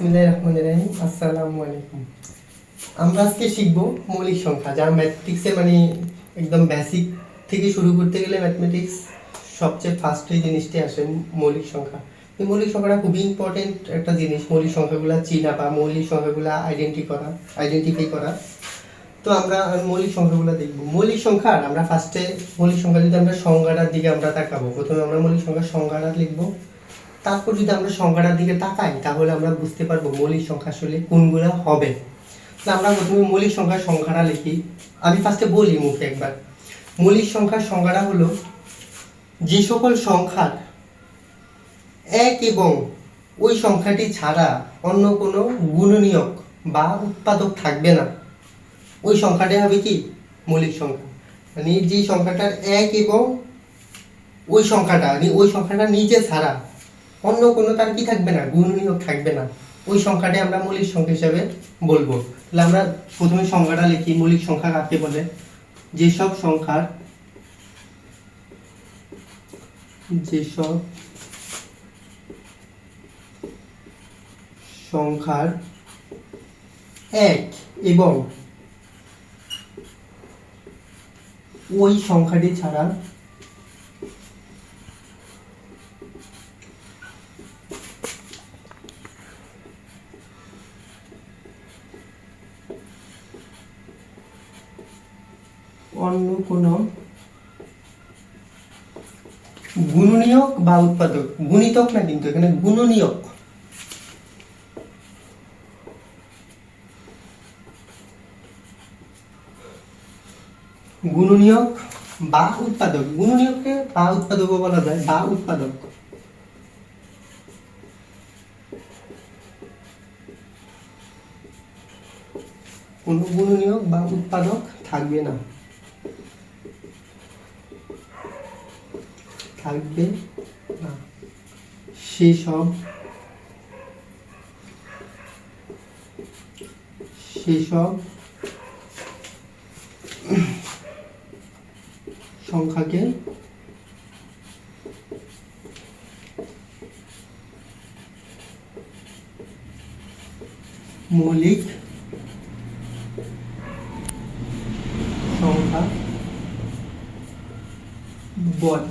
বিসমিল্লাহির রহমানির রহিম। আসসালামু আলাইকুম। আমরা আজকে শিখব মৌলিক সংখ্যা, যা ম্যাথমেটিক্সের একদম বেসিক থেকে শুরু করতে গেলে ম্যাথমেটিক্স সবচেয়ে ফার্স্ট এই জিনিসটি আসে, মৌলিক সংখ্যা। এই মৌলিক সংখ্যাটা খুবই ইম্পর্টেন্ট একটা জিনিস, মৌলিক সংখ্যাগুলো চিনা বা মৌলিক সংখ্যাগুলো আইডেন্টিফাই করা। তো আমরা মৌলিক সংখ্যাগুলো দেখব। মৌলিক সংখ্যার আমরা ফার্স্টে মৌলিক সংখ্যা যদি আমরা সংজ্ঞাটার দিকে আমরা তাকাবো, প্রথমে আমরা মৌলিক সংখ্যার সংজ্ঞাটা লিখবো। তারপর যদি আমরা সংখ্যাটার দিকে তাকাই তাহলে আমরা বুঝতে পারবো মৌলিক সংখ্যা আসলে কোনগুলো হবে। আমরা প্রথমে মৌলিক সংখ্যার সংখ্যাটা লিখি। আমি ফার্স্টে বলি মুখে একবার। মৌলিক সংখ্যার সংখ্যাটা হলো যে সকল সংখ্যার এক এবং ওই সংখ্যাটি ছাড়া অন্য কোনো গুণনীয়ক বা উৎপাদক থাকবে না, ওই সংখ্যাটাই হবে কি মৌলিক সংখ্যা। মানে যে সংখ্যাটার এক এবং ওই সংখ্যাটা নিজে ছাড়া অন্য কোনো তার কি থাকবে না, গুণনীয়ক থাকবে না, ওই সংখ্যাটাই আমরা মৌলিক সংখ্যা হিসাবে বলবো। তাহলে আমরা প্রথমে সংখ্যাটা লিখি। মৌলিক সংখ্যা কাকে বলে? যেসব সংখ্যার এক এবং ওই সংখ্যাটি ছাড়া অন্য কোনো গুণনীয়ক বা উৎপাদক, গুণিতক না কিন্তু এখানে গুণনীয়ক, গুণনীয়ক বা উৎপাদক, গুণনীয়ককে বা উৎপাদকও বলা যায়, বা উৎপাদক কোন গুণনীয়ক বা উৎপাদক থাকবে না, সেসব সংখ্যাকে মৌলিক সংখ্যা বলে।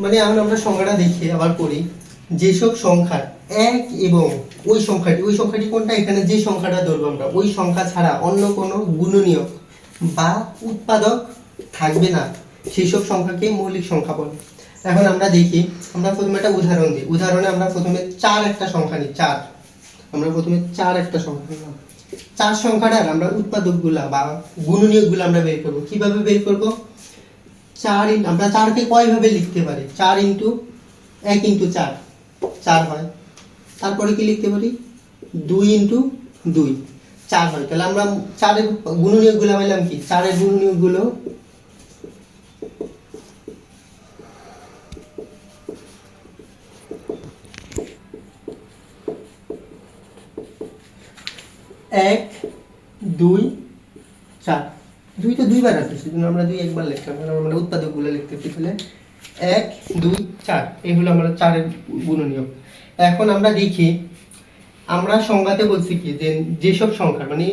মানে এখন আমরা সংখ্যাটা দেখি আবার করি। যেসব সংখ্যার এক এবং ওই সংখ্যাটি কোনটা, এখানে যে সংখ্যাটা ধরবো আমরা, ওই সংখ্যা ছাড়া অন্য কোনো গুণনীয়ক বা উৎপাদক থাকবে না, সেই সব সংখ্যাকে মৌলিক সংখ্যা বলে। এখন আমরা দেখি, আমরা প্রথমে একটা উদাহরণ দিই। উদাহরণে আমরা প্রথমে 4 একটা সংখ্যা নিই। 4 আমরা প্রথমে 4 একটা সংখ্যা নিলাম। 4 সংখ্যাটার আমরা উৎপাদকগুলা বা গুণনীয়কগুলো আমরা বের করব। কিভাবে বের করব? 4 আমরা 4কে কয়ভাবে লিখতে পারি? 4 ইনটু 1 ইনটু 4 4 হয়। তারপরে কি লিখতে পারি? 2 ইনটু 2 4 হয়। তাহলে আমরা 4 এর গুণনীয়কগুলো পাইলাম কি? 4 এর গুণনীয়কগুলো এক 2 4। 2 তো দুইবার আছে, সেজন্য আমরা 2 একবার লিখলাম, কারণ আমরা উৎপাদকগুলো লিখতেছি। তাহলে 1 2 4 এই হলো আমরা 4 এর গুণনীয়ক। এখন আমরা দেখি, আমরা সংজ্ঞাতে বলছি কি যে যেসব সংখ্যা, মানে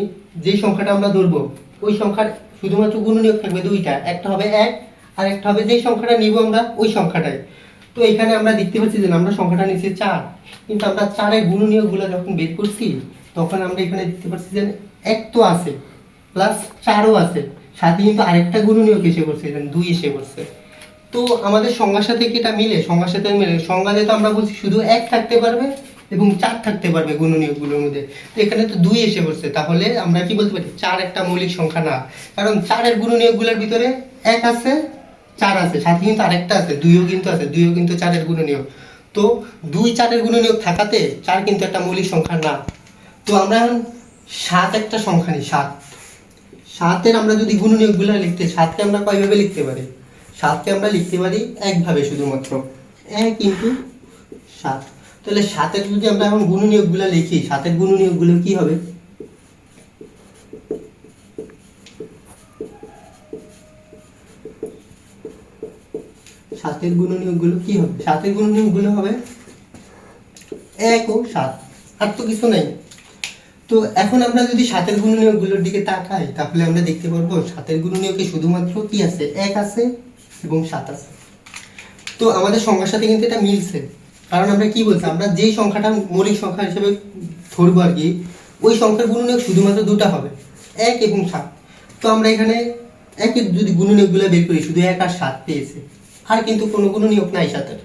যে সংখ্যাটা আমরা ধরবো ওই সংখ্যার শুধুমাত্র গুণনীয়ক থাকবে দুইটা, একটা হবে 1 আর একটা হবে যে সংখ্যাটা নিব আমরা ওই সংখ্যাটাই। তো এখানে আমরা দেখতে পাচ্ছি যে আমরা সংখ্যাটা নিচ্ছি 4, কিন্তু আমরা 4 এর গুণনীয়কগুলো যখন বের করছি তখন আমরা এখানে দেখতে পাচ্ছি যে 1 তো আছে প্লাস 4ও আছে, সাথে কিন্তু আরেকটা গুণনীয়ক এসে পড়ছে, এখানে 2 এসে পড়ছে। তো আমাদের সংজ্ঞার সাথে কি এটা মিলে? সংজ্ঞার সাথে মিলে। সংজ্ঞাতে তো আমরা বলছি শুধু 1 থাকতে পারবে এবং 4 থাকতে পারবে গুণনীয়কগুলোর মধ্যে, তো এখানে তো 2 এসে পড়ছে। তাহলে আমরা কি বলতে পারি? 4 একটা মৌলিক সংখ্যা না, কারণ 4 এর গুণনীয়কগুলোর ভিতরে 1 আছে, 4 আছে, সাথে কিন্তু আরেকটা আছে, 2ও কিন্তু আছে, 2ও কিন্তু 4 এর গুণনীয়ক। তো 2 4 এর গুণনীয়ক থাকাতে 4 কিন্তু একটা মৌলিক সংখ্যা না। তো আমরা এখন 7 একটা সংখ্যা নিই। 7 এর আমরা যদি গুণনীয়কগুলো লিখতে, 7কে আমরা কয়ভাবে লিখতে পারি? 7কে আমরা লিখতে পারি একভাবে, শুধুমাত্র 1 ইনটু 7। তাহলে 7 এর যদি আমরা এখন গুণনীয়কগুলো লিখি, 7 এর গুণনীয়কগুলো কি হবে? 7 এর গুণনীয়কগুলো কি হবে? 7 এর গুণনীয়কগুলো হবে 1 ও 7, আর তো কিছু নেই। তো এখন আমরা যদি 7-এর গুণনীয়কগুলোর দিকে তাকাই তাহলে আমরা দেখতে পারবো 7-এর গুণনীয়কে শুধুমাত্র কি আছে, 1 আছে এবং 7 আছে। তো আমাদের সংখ্যার সাথে কিন্তু এটা মিলছে, কারণ আমরা কি বলছি, আমরা যেই সংখ্যাটা মৌলিক সংখ্যা হিসেবে ধরবো আর কি, ওই সংখ্যার গুণনীয়ক শুধুমাত্র দুটা হবে, 1 এবং 7। তো আমরা এখানে 1-এর যদি গুণনীয়কগুলো বের করি শুধু 1 আর 7 পেয়েছে, আর কিন্তু কোনো গুণনীয়ক নাই 7-এর।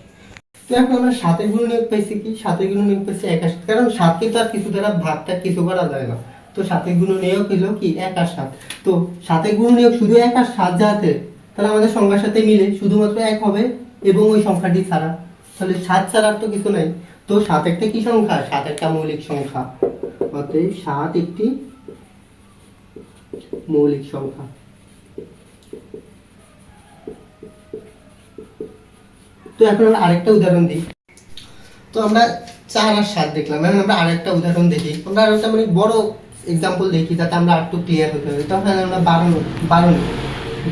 তো এখন আমরা 7-এর গুণনীয়ক পাইছি কি, 7-এর গুণনীয়ক পাইছি 1 আর 7, কারণ 7কে তো আর কিছু দ্বারা ভাগটা কিছু করা যায় না। তো 7-এর গুণনীয়ক হলো কি 1 আর 7। তো 7-এর গুণনীয়ক শুধু 1 আর 7 যাতে, তাহলে আমাদের সংখ্যার সাথে মিলে শুধুমাত্র 1 হবে এবং ওই সংখ্যাটি ছাড়া, তাহলে 7 ছাড়া তো কিছু নাই। তো 7 একটা কি সংখ্যা, 7 একটা মৌলিক সংখ্যা, অতএব 7 একটি মৌলিক সংখ্যা। তো এখন আমরা আরেকটা উদাহরণ দিই। তো আমরা 4 আর 7 দেখলাম, এখন আমরা আরেকটা উদাহরণ দেখি, আমরা আরেকটা মানে বড় এক্সাম্পল দেখি যাতে আমরা আরেকটু ক্লিয়ার হতে হবে। তখন আমরা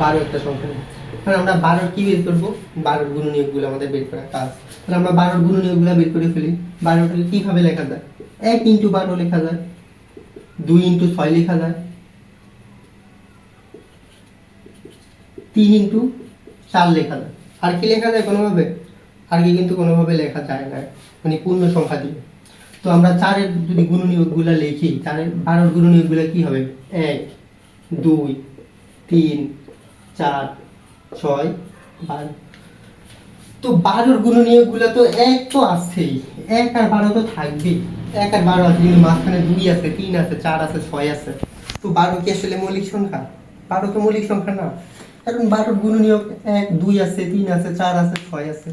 12 একটা সংখ্যা নিই। এখন আমরা 12 কি বের করবো, 12 গুণনীয়কগুলো আমাদের বের করার কাজ। তাহলে আমরা 12 গুণনীয়কগুলো বের করে ফেলি। 12টাকে কিভাবে লেখা যায়, 1 × 12 লেখা যায়, 2 × 6 লেখা যায়, 3 × 4 লেখা যায়। আর কি লেখা যায় কোনোভাবে, আর কি কিন্তু কোনোভাবে লেখা যায় না, মানে পূর্ণ সংখ্যা দিয়ে। তো আমরা 4-এর যদি গুণনীয়কগুলো লিখি, 4-এর 12 গুণনীয়কগুলো কি হবে, 1 2 3 4 6 12। তো 12-র গুণনীয়কগুলো তো 1 তো আছেই, 1 আর 12 তো থাকবেই, 1 আর 12 আছে, কিন্তু মাঝখানে 2 আছে, 3 আছে, 4 আছে, 6 আছে। তো 12 কি আসলে মৌলিক সংখ্যা, 12 তো মৌলিক সংখ্যা না, কারণ 12-র গুণনীয়ক 1 2 আছে, 3 আছে, 4 আছে, 6 আছে।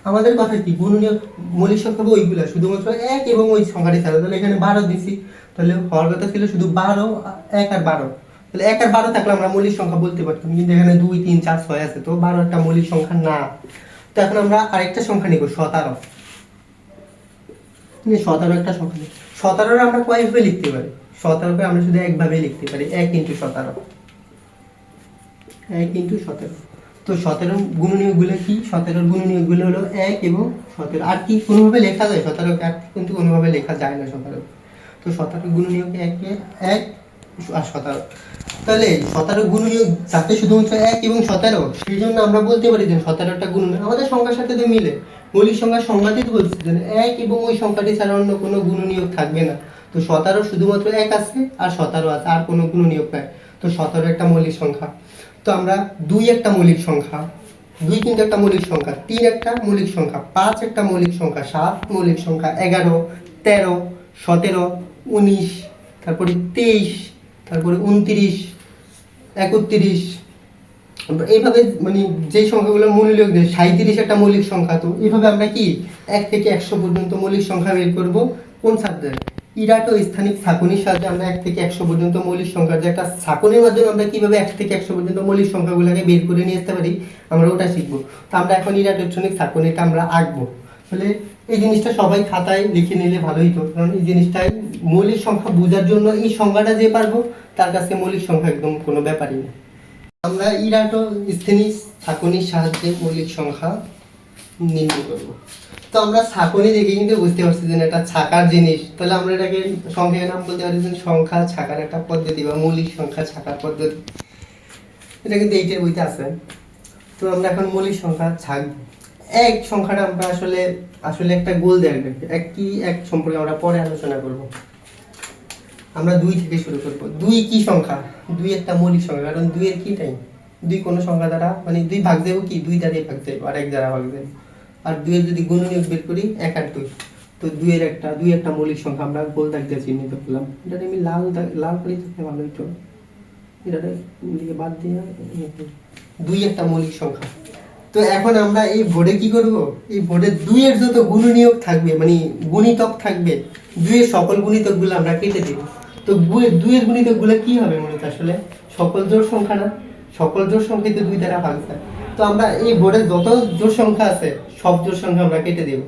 আমাদের কথা কি, গুণনীয়ক মৌলিক সংখ্যা ওইগুলা, শুধুমাত্র 1 এবং ওই সংখ্যাটি ছাড়া। তাহলে এখানে 12 দিছি, তাহলে হওয়ার কথা ছিল শুধু 12, 1 আর 12। তাহলে 1 আর 12 থাকলে আমরা মৌলিক সংখ্যা বলতে পারতাম, কিন্তু এখানে 2 3 4 6 আছে, তো 12 একটা মৌলিক সংখ্যা না। তো এখন আমরা আরেকটা সংখ্যা নিব, 17। 17 একটা সংখ্যা নিই। 17 আমরা কয়ভাবে লিখতে পারি, 17কে আমরা শুধু একভাবে লিখতে পারি, 1 × 17, 1 × 17। তো 17 গুণনীয়কগুলো কি, 17 গুণনীয়কগুলো হলো 1 এবং 17। আর কি কোনোভাবে লেখা যায় 17কে, আর কিন্তু কোনোভাবে লেখা যায় না 17। তো 17 গুণনীয়ক 1 আর 17। তাহলে 17 গুণনীয়ক যাতে শুধুমাত্র 1 এবং 17, সেই জন্য আমরা বলতে পারি যে 17টা গুণনীয়ক আমাদের সংখ্যার সাথে তো মিলে। মৌলিক সংখ্যার সংজ্ঞাতেই তো বলছি যে 1 এবং ওই সংখ্যাটি ছাড়া অন্য কোনো গুণনীয়ক থাকবে না। তো 17 শুধুমাত্র 1 আছে আর 17 আছে, আর কোনো গুণনীয়ক নাই। তো 17 একটা মৌলিক সংখ্যা। তো আমরা 2 একটা মৌলিক সংখ্যা, 2 কিন্তু একটা মৌলিক সংখ্যা, 3 একটা মৌলিক সংখ্যা, 5 একটা মৌলিক সংখ্যা, 7 মৌলিক সংখ্যা, 11 13 17 19, তারপরে 23, তারপরে 29 31। এইভাবে মানে যে সংখ্যাগুলো মৌলিক দেয়, 37 একটা মৌলিক সংখ্যা। তো এইভাবে আমরা কি 1 থেকে 100 পর্যন্ত মৌলিক সংখ্যা বের করব কোন সাবজেক্ট, ইরাট ও স্থানিক ছাঁকনির সাহায্যে আমরা 1 থেকে 100 পর্যন্ত মৌলিক সংখ্যা, যে একটা ছাঁকনির মাধ্যমে আমরা কিভাবে 1 থেকে 100 পর্যন্ত মৌলিক সংখ্যাগুলোকে বের করে নিয়ে আসতে পারি, আমরা ওটা শিখবো। তো আমরা এখন ইরাট ও স্থানিক ছাঁকনিটা আমরা আঁকবো। তাহলে এই জিনিসটা সবাই খাতায় লিখে নিলে ভালো হতো, কারণ এই জিনিসটাই মৌলিক সংখ্যা বোঝার জন্য, এই সংখ্যাটা যে পারবো তার কাছে মৌলিক সংখ্যা একদম কোনো ব্যাপারই না। আমরা ইরাট ও স্থানিক ছাঁকনির সাহায্যে মৌলিক সংখ্যা নির্ণয় করব। তো আমরা ছাঁকনি দেখে কিন্তু বুঝতে পারছি যে এটা ছাঁকার জিনিস। তাহলে আমরা এটাকে সংখ্যার নাম বলতে পারি যে সংখ্যা ছাঁকার একটা পদ্ধতি বা মৌলিক সংখ্যা ছাঁকার পদ্ধতি। এটা কিন্তু এইটার বইতে আছে। তো আমরা এখন মৌলিক সংখ্যা ছাঁকব। এক সংখ্যাটা আমরা আসলে একটা গোল দেওয়া, এক সম্পর্কে আমরা পরে আলোচনা করব। আমরা 2 থেকে শুরু করব। 2 কি সংখ্যা, 2 একটা মৌলিক সংখ্যা, কারণ 2 এর কি নাই, 2 কোনো সংখ্যা দ্বারা মানে 2 ভাগ যাবে কি, 2 দ্বারাই ভাগ যাবে, আর 1 দ্বারা ভাগ যাবে। আর 2 এর যদি গুণনীয়ক বের করি 1 আর 2, তো 2 একটা মৌলিক সংখ্যা আমরা গোল দাগ দিয়ে চিহ্নিত করলাম। এটা আমি লাল করে দিতে ভালো হতো, এটা দিকে বাদ দিয়ে 2 একটা মৌলিক সংখ্যা। তো এখন আমরা এই বোর্ডে কি করব, এই বোর্ডে 2 এর যত গুণনীয়ক থাকবে মানে গুণিতক থাকবে, 2 এর সকল গুণিতকগুলো আমরা কেটে দেব। তো 2 এর গুণিতকগুলো কি হবে মূলত, আসলে সকল জোড় সংখ্যা না, সকল জোড় সংখ্যা তো 2 দ্বারা ভাগ যায়। তো আমরা এই বোর্ডে যত জোড় সংখ্যা আছে সব জোড় সংখ্যা আমরা কেটে দেব।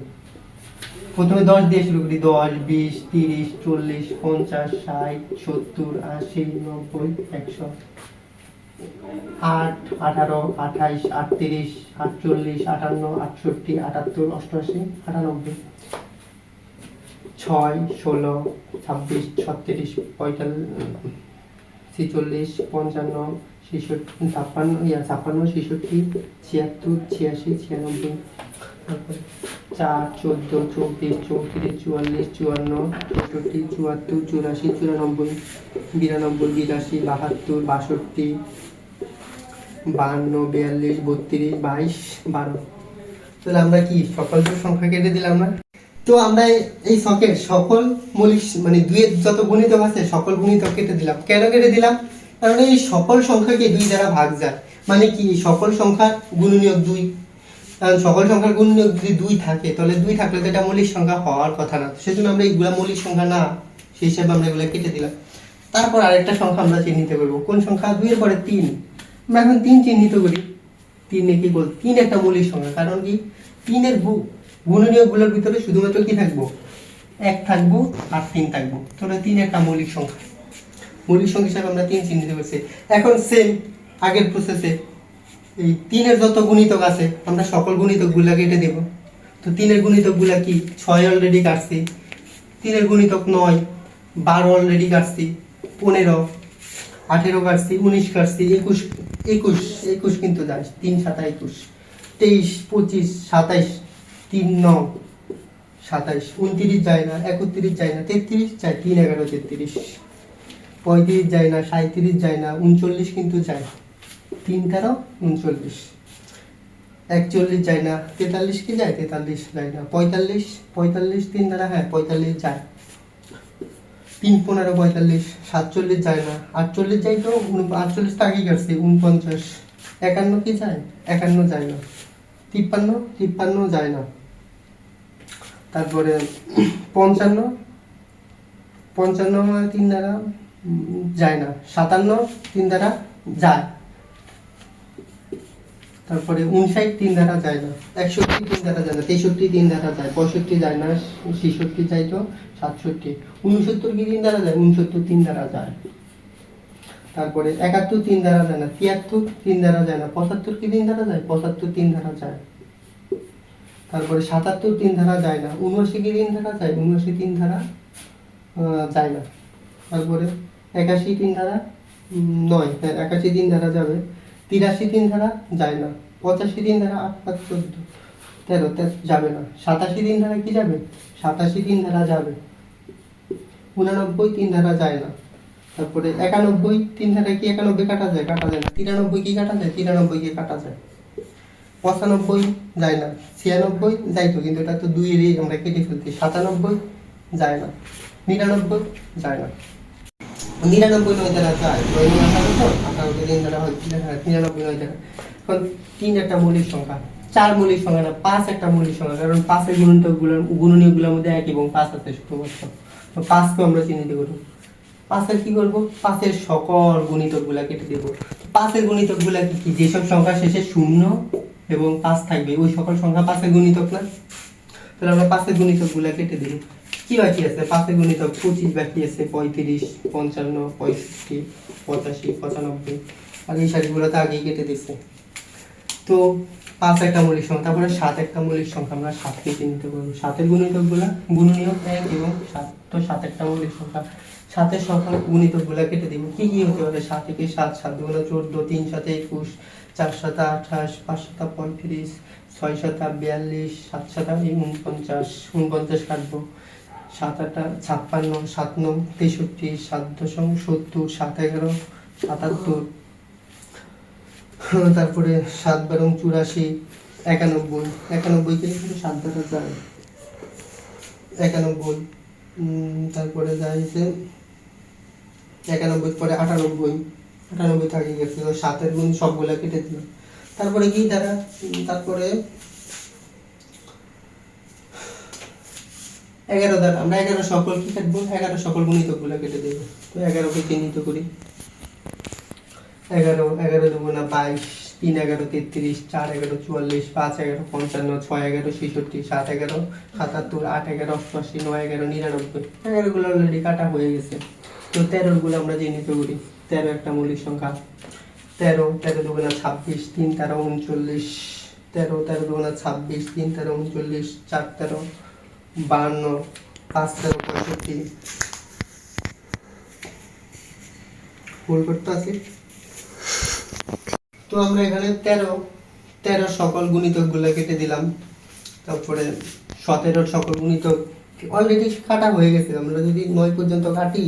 প্রথমে 10 দিয়ে শুরু করি, 10 20 30 40 50 60 70 80 90 100, 8 18 28 38 48 58 68 78 88 99 6, 16, 26, 36, 45, 46, 55, 56, 56, 66, 76, 86, 96, তারপরে 4, 14, 24, 34, 44, 54, 64, 74, 84, 94, 92, 82, 72, 62, 52, 42, 32, 22, 12। তাহলে আমরা কি সকল সংখ্যা কেটে দিলাম না? তো আমরা এই ছকের সকল মৌলিক মানে দুইয়ের যত গুণিতক আছে সকল গুণিতক কেটে দিলাম। কেন কেটে দিলাম? কারণ এই সকল সংখ্যাকে 2 দ্বারা ভাগ যায়, মানে কি সকল সংখ্যার গুণনীয়ক 2। কারণ সকল সংখ্যার গুণনীয়ক যদি 2 থাকে তাহলে 2 থাকলে তো এটা মৌলিক সংখ্যা হওয়ার কথা না, সেজন্য আমরা এইগুলা মৌলিক সংখ্যা না, সেই হিসাবে আমরা এগুলা কেটে দিলাম। তারপর আরেকটা সংখ্যা আমরা চিহ্নিত করব। কোন সংখ্যা? 2 এর পরে 3। আমরা এখন 3 চিহ্নিত করি। 3 এ কি বল? 3 একটা মৌলিক সংখ্যা। কারণ কি 3 এর গুণনীয়কগুলোর ভিতরে শুধুমাত্র কি থাকবো? 1 থাকবো আর 3 থাকবো। তাহলে 3 একটা মৌলিক সংখ্যা। মৌলিক সংখ্যা হিসাবে আমরা 3 চিহ্নিত করছি। এখন সেম আগের প্রসেসে এই 3 এর যত গুণিতক আছে আমরা সকল গুণিতকগুলা কেটে দেব। তো 3 এর গুণিতকগুলা কি? 6 অলরেডি কাটছি, 3 এর গুণিতক 9, 12 অলরেডি কাটছি, 15, 18 কাটছি, 19 কাটছি, 21 কিন্তু যায়, 3 7 21, 23, 25, 27, 3 9, 27, 29 যায় না, 31 যায় না, 33 যায়, 3 11 33, 35 যায় না, 37 যায় না, 39 কিন্তু যায়, 3 13 39, 41 যায় না, 43 কি যায়, 43 যায় না, 45 3 দ্বারা 45 যায়, 3 15 45, 47 যায় না, 48 যায় তো 48 তো আগেই কাটছে, 49, 51 কি যায়, 51 যায় না, 53 যায় না, তারপরে 55 3 দ্বারা যায় না, 57 3 দ্বারা যায়, তারপরে 59 3 দ্বারা যায় না, 61 3 দ্বারা যায় না, 63 3 দ্বারা যায়, 65 যায় না, 66 যায় তো, 67, 69 কি 3 দ্বারা যায়, 69 3 দ্বারা যায়, তারপরে 71 3 দ্বারা যায় না, 73 3 দ্বারা যায় না, 75 কি 3 দ্বারা যায়, 75 3 দ্বারা যায়, তারপরে 77 3 দ্বারা যায় না, 79 কি 3 দ্বারা যায়, 79 3 দ্বারা যায় না, তারপরে 81 3 দ্বারা 9, 81 3 দ্বারা যাবে, 83 3 দ্বারা যায় না, 85 3 দ্বারা 8 5 14 13 যাবে না, 87 3 দ্বারা কি যাবে, 87 3 দ্বারা যাবে, 89 3 দ্বারা যায় না, তারপরে 91 3 দ্বারা কি 91 কাটা যায় না, 93 কি কাটা যায়, 93 কে কাটা যায়, 95 যায় না, 96 যাইতো কিন্তু এটা তো 2 এরই আমরা কেটে ফেলছি, 97 যায় না, 99 যায় না, 99 9 দ্বারা যায়, 98 তো 98 3 দ্বারা হয় 99 9 দ্বারা। এখন 3 একটা মৌলিক সংখ্যা, 4 মৌলিক সংখ্যা না, 5 একটা মৌলিক সংখ্যা, কারণ 5 এর গুণনীয়কগুলোর মধ্যে 1 এবং 5 আছে শুধুমাত্র। তো 5 কে আমরা চিহ্নিত করব। 5 এর কি করব? 5 এর সকল গুণিতকগুলা কেটে দেব। 5 এর গুণিতকগুলা কি কি? যেসব সংখ্যা শেষে 0 এবং 5 থাকবে ওই সকল সংখ্যা 5 এর গুণিতক না। তাহলে আমরা 5 এর গুণিতকগুলা কেটে দেব। কি বাকি আছে? 5 এর গুণিতক 25 বাকি আছে, 35 55 65 85 95, আর এই সারিগুলোতে আগেই কেটে দিচ্ছে। তো 5 একটা মৌলিক সংখ্যা, তারপরে 7 একটা মৌলিক সংখ্যা, আমরা 7 কে চিহ্নিত করব। 7 এর গুণিতকগুলা গুণনীয়ক 1 এবং 7, তো 7 একটা মৌলিক সংখ্যা। 7 এর সংখ্যা গুণিতকগুলা কেটে দিব। কি কি হতে পারে? 7 থেকে 7, 7 দুগুণে 14, 3 7 21, 4 7 28, 5 7 35, 6 7 42, 7 7 49, 49 কাটবো, 7 8 56, 7 9 63, 7 দশম 70, 7 11 77, তারপরে 7 12 84, 91, 91 কে কিন্তু 7 দ্বারা যায়, 91, তারপরে যাইছে 91 পরে 98, 98 থাকে গেছে, তো 7 এর গুণ সবগুলা কেটে দিলাম। তারপরে কি দ্বারা, তারপরে 11 দ্বারা আমরা 11 সকল কি কাটবো, 11 সকল গুণিতকগুলা কেটে দেব। তো 11 কে চিহ্নিত করি। 11 11 দুগুণা 22, 3 11 33, 4 11 44, 5 11 55, 6 11 66, 7 11 77, 8 11 88, 9 11 99, 11 গুলো অলরেডি কাটা হয়ে গেছে। তো 13 গুলো আমরা চিহ্নিত করি। 13 একটা মৌলিক সংখ্যা। 13 দুগুণা 26, 3 13 39, 13 দুগুণা 26, 3 13 39, 4 13 52, 5 তেরো 65 ফুল করতে আছে। তো আমরা এখানে 13 সকল গুণিতকগুলো কেটে দিলাম। তারপরে 17 সকল গুণিতক অলরেডি কাটা হয়ে গেছে। আমরা যদি 9 পর্যন্ত কাটি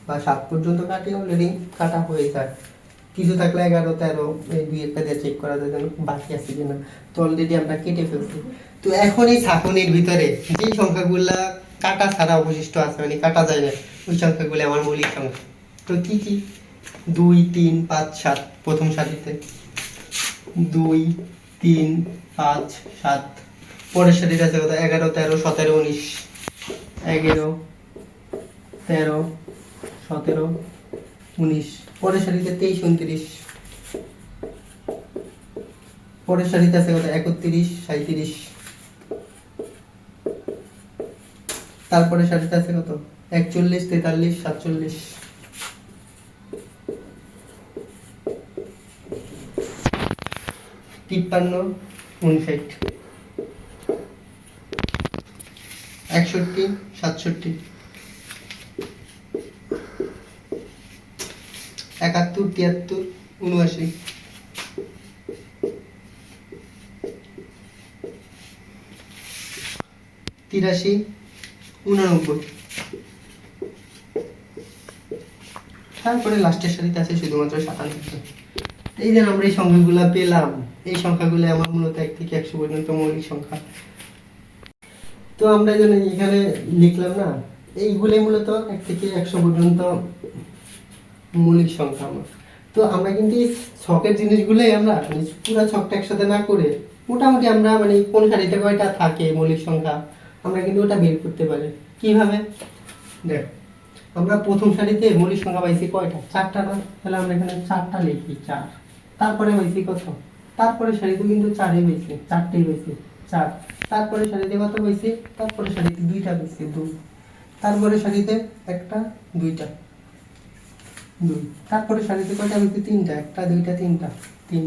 বা 7 পর্যন্ত কাটি অলরেডি কাটা হয়ে যায়। কিছু থাকলে 11 13 এই দুই একটা দিয়ে চেক করা যায় যেন বাকি আছে কিনা। তো অলরেডি আমরা কেটে ফেলছি। তো এখন এই ছাঁকনির ভিতরে যে সংখ্যাগুলা কাটা ছাড়া অবশিষ্ট আছে, মানে কাটা যায় না, ওই সংখ্যাগুলো আমার মৌলিক সংখ্যা। তো কি কি? 2 3 5 7 প্রথম সারিতে, 2 3 5 7 পরের সারিতে আছে কত? 11 13 17 19, 11 13 17 19, পরের সারিতে 23 29, পরের সারিতে আছে কত? 31 37, তারপরে সারিতে আছে কত? 41 43 47, 53 59, 61 67, 71 73 79, 83 89, তারপরে লাস্টের সারিতে আছে শুধুমাত্র 97। এই যে আমরা এই সংখ্যাগুলো পেলাম, এই সংখ্যাগুলো আমার মূলত 1 থেকে 100 পর্যন্ত মৌলিক সংখ্যা। তো আমরা যেন এখানে লিখলাম না, এইগুলোই মূলত 1 থেকে 100 পর্যন্ত মৌলিক সংখ্যা আমার। তো আমরা কিন্তু এই ছকের জিনিসগুলোই আমরা মানে পুরো ছকটা একসাথে না করে মোটামুটি আমরা মানে কোন সারিতে কয়টা থাকে মৌলিক সংখ্যা আমরা কিন্তু ওটা বের করতে পারি। কিভাবে? দেখ, আমরা প্রথম সারিতে মৌলিক সংখ্যা পাইছি কয়টা? 4টা না? তাহলে আমরা এখানে 4টা লিখি 4। তারপরে পাইছি কত? তারপরে সারিতে কিন্তু 4ই পাইছি, 4টেই পাইছি 4। তারপরে সারিতে কত পাইছি? তারপরে সারিতে 2টা পাইছি 2। তারপরে সারিতে 1টা 2টা 2। তারপরে সারিতে কয়টা পাইছি? 3টা, 1টা 2টা 3টা 3।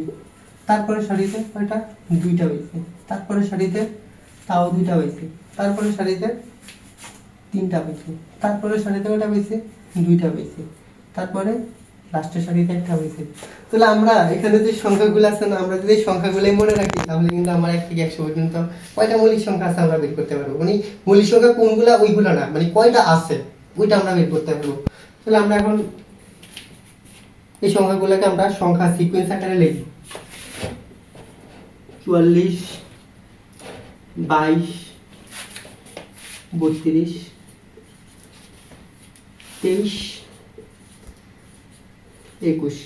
তারপরে সারিতে কয়টা? 2টা পাইছি। তারপরে সারিতে তাও 2টা পাইছি। তারপরে সারিতে 3টা পাইছি। তারপরে সারিতে কয়টা পাইছি? 2টা পাইছি। তারপরে লাস্টের সারিতে 1টা পাইছি। তাহলে আমরা এখানে যে সংখ্যাগুলো আছে না, আমরা যদি এই সংখ্যাগুলোই মনে রাখি তাহলে কিন্তু আমার 1 থেকে 100 পর্যন্ত কয়টা মৌলিক সংখ্যা আছে আমরা বের করতে পারবো। মানে মৌলিক সংখ্যা কোনগুলা ওইগুলো না, মানে কয়টা আছে ওইটা আমরা বের করতে পারবো। তাহলে আমরা এখন এই সংখ্যাগুলোকে আমরা সংখ্যা সিকোয়েন্স আকারে লিখি। 44 22 32 23 21।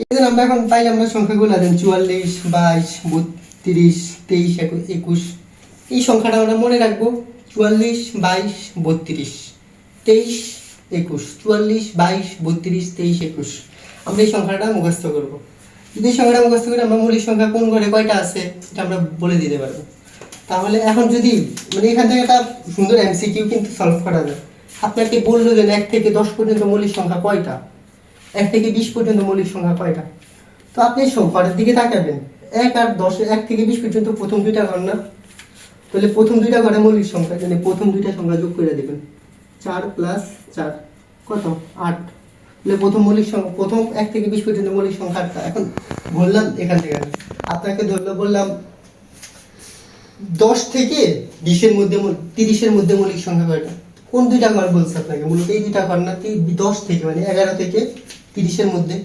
এই আমরা এখন পাইলাম না সংখ্যাগুলো দেন 44 22 32 23 21। এই সংখ্যাটা আমরা মনে রাখবো 44 22 32 23 21। 44 22 32 23 21 আমরা এই সংখ্যাটা মুখস্থ করব। যদি এই সংখ্যাটা মুখস্থ করি আমরা মৌলিক সংখ্যা কোন ঘরে কয়টা আছে এটা আমরা বলে দিতে পারবো। তাহলে এখন যদি মানে এখান থেকে একটা সুন্দর এমসিকিউ কিন্তু সলভ করা যায়। আপনাকে বললো যে 1 থেকে 10 পর্যন্ত মৌলিক সংখ্যা কয়টা, 1 থেকে 20 পর্যন্ত মৌলিক সংখ্যা কয়টা। তো আপনি ঘরের দিকে তাকাবেন, 1 আর 10, 1 থেকে 20 পর্যন্ত প্রথম দুইটা ঘর না? তাহলে প্রথম দুইটা ঘরে মৌলিক সংখ্যা, মানে প্রথম দুইটা সংখ্যা যোগ করে দেবেন। 4 + 4 কত? 8। তাহলে প্রথম মৌলিক সংখ্যা, প্রথম 1 থেকে 20 পর্যন্ত মৌলিক সংখ্যা 8টা। এখন বললাম এখান থেকে আপনাকে ধরলো বললাম 10 থেকে 20 এর মধ্যে 30 এর মধ্যে মৌলিক সংখ্যা কয়টা? কোন দুইটা ঘর বলছে আপনাকে? মূলত এই দুইটা ঘর না, 10 থেকে মানে 11 থেকে 30 এর মধ্যে।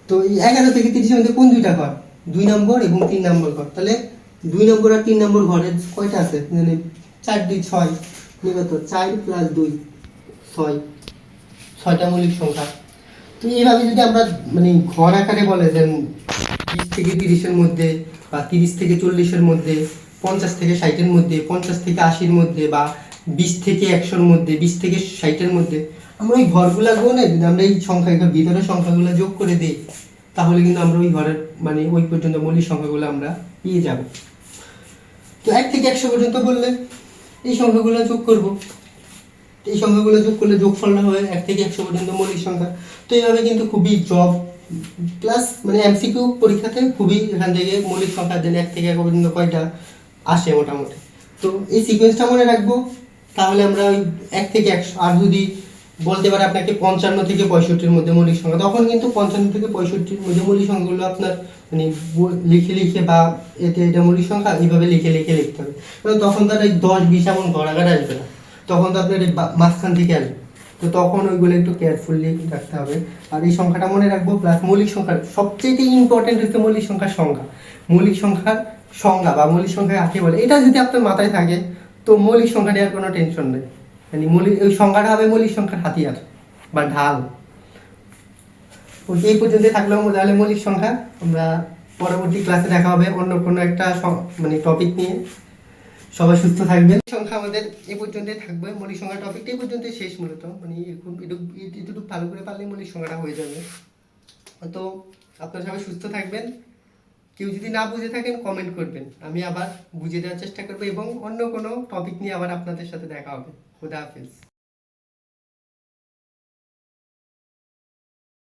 তো এই 11 থেকে 30 এর মধ্যে কোন দুইটা ঘর? 2 নম্বর এবং 3 নম্বর ঘর। তাহলে 2 নম্বর আর 3 নম্বর ঘরের কয়টা আছে? মানে 4 2 6 কত? 4 + 2 6, 6টা মৌলিক সংখ্যা। তো এইভাবে যদি আমরা মানে ঘর আকারে বলে যে 20 থেকে 30 এর মধ্যে বা 30 থেকে 40 এর মধ্যে, 50 থেকে 60 এর মধ্যে, 50 থেকে 80 এর মধ্যে বা 20 থেকে 100 এর মধ্যে, 20 থেকে 60 এর মধ্যে, আমরা ওই ঘরগুলা গুনে যদি আমরা এই সংখ্যা ভিতরের সংখ্যাগুলো যোগ করে দেই তাহলে কিন্তু আমরা ওই ঘরের মানে ওই পর্যন্ত মৌলিক সংখ্যাগুলো আমরা পেয়ে যাব। তো 1 থেকে 100 পর্যন্ত বললে এই সংখ্যাগুলো যোগ করব। এই সংখ্যাগুলো যোগ করলে যোগফলটা হবে 1 থেকে 100 পর্যন্ত মৌলিক সংখ্যা। তো এইভাবে কিন্তু খুবই জব প্লাস মানে এমসিকিউ পরীক্ষাতে খুবই এখান থেকে মৌলিক সংখ্যা দেন 1 থেকে 1 পর্যন্ত কয়টা আসে মোটামুটি। তো এই সিকোয়েন্সটা মনে রাখবো। তাহলে আমরা ওই 1 থেকে 100, আর যদি বলতে পারে আপনাকে 55 থেকে 65-র মধ্যে মৌলিক সংখ্যা, তখন কিন্তু 55 থেকে 65-র মধ্যে মৌলিক সংখ্যাগুলো আপনার মানে লিখে লিখে বা এটা মৌলিক সংখ্যা এইভাবে লিখে লিখে লিখতে হবে। কারণ তখন তার এই 10-20 এমন ঘোরাঘাট আসবে না, তখন তো আপনার এই মাঝখান থেকে আসবে। তো তখন ওইগুলো একটু কেয়ারফুলি রাখতে হবে। আর এই সংখ্যাটা মনে রাখবো, প্লাস মৌলিক সংখ্যার সবচেয়ে ইম্পর্টেন্ট হচ্ছে মৌলিক সংখ্যার সংখ্যা। মৌলিক সংখ্যার সংজ্ঞা বা মৌলিক সংখ্যা কাকে বলে, এটা যদি আপনার মাথায় থাকে তো মৌলিক সংখ্যাটি আর কোনো টেনশন নেই। মানে মৌলিক ওই সংখ্যাটা হবে মৌলিক সংখ্যার হাতিয়ার বা ঢাল। এই পর্যন্ত থাকলো তাহলে মৌলিক সংখ্যা। আমরা পরবর্তী ক্লাসে দেখা হবে অন্য কোনো একটা মানে টপিক নিয়ে। সবাই সুস্থ থাকবেন। সংখ্যা আমাদের এই পর্যন্তই থাকবে, মৌলিক সংখ্যা টপিকটা এই পর্যন্তই শেষ মূলত। মানে এরকম এটুকু ভালো করে পারলে মৌলিক সংখ্যাটা হয়ে যাবে। তো আপনারা সবাই সুস্থ থাকবেন। কেউ যদি না বুঝে থাকেন কমেন্ট করবেন, আমি আবার বুঝিয়ে দেওয়ার চেষ্টা করবো এবং অন্য কোনো টপিক নিয়ে আবার আপনাদের সাথে দেখা হবে। খুদা হাফেজ।